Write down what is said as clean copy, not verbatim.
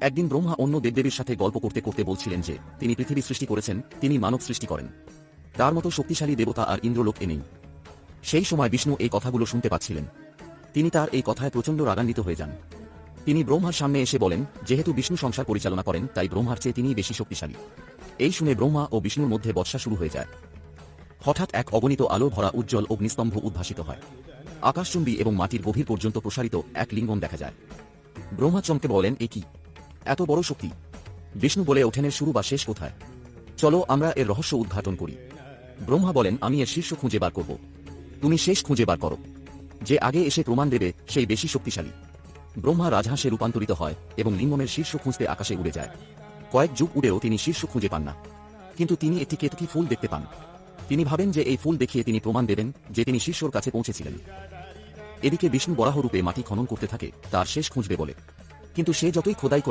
একদিন ব্রহ্মা অন্য দেবদেবীর সাথে গল্প করতে করতে বলছিলেন যে তিনি পৃথিবী সৃষ্টি করেছেন, তিনি মানব সৃষ্টি করেন। তার মতো শক্তিশালী দেবতা আর ইন্দ্রলোক নেই। সেই সময় বিষ্ণু এই কথাগুলো শুনতে পাচ্ছিলেন। তিনি তার এই কথায় প্রচণ্ড রাগান্বিত হয়ে যান। তিনি ব্রহ্মার সামনে এসে বলেন, যেহেতু বিষ্ণু সংসার পরিচালনা করেন তাই ব্রহ্মার চেয়ে তিনিই বেশি শক্তিশালী। এই শুনে ব্রহ্মা ও বিষ্ণুর মধ্যে বর্ষা শুরু হয়ে যায়। হঠাৎ এক অগণিত আলো ভরা উজ্জ্বল অগ্নিস্তম্ভ উদ্ভাসিত হয়। আকাশচুম্বী এবং মাটির গভীর পর্যন্ত প্রসারিত এক লিঙ্গন দেখা যায়। ব্রহ্মা চমকে বলেন, এ কি? এত বড় শক্তি! বিষ্ণু বলে ওঠেন, এর শুরু বা শেষ কোথায়? চলো আমরা এর রহস্য উদ্ঘাটন করি। ব্রহ্মা বলেন, আমি এর শীর্ষ খুঁজে বার করব। তুমি শেষ খুঁজে বার করো। যে আগে এসে প্রমাণ দেবে সেই বেশি শক্তিশালী। ব্রহ্মা রাজহাঁসে রূপান্তরিত হয় এবং লিঙ্গনের শীর্ষ খুঁজতে আকাশে উড়ে যায়। কয়েক যুগ উড়েও তিনি শীর্ষ খুঁজে পান না। কিন্তু তিনি একটি কেতকী ফুল দেখতে পান। তিনি ভাবেন যে এই ফুল দেখিয়ে তিনি প্রমাণ দেবেন যে তিনি শীর্ষর কাছে পৌঁছেছিলেন। এদিকে বিষ্ণু বরাহ রূপে মাটি খনন করতে থাকে তার শেষ খুঁজবে বলে। কিন্তু সে যতই খোদাই করে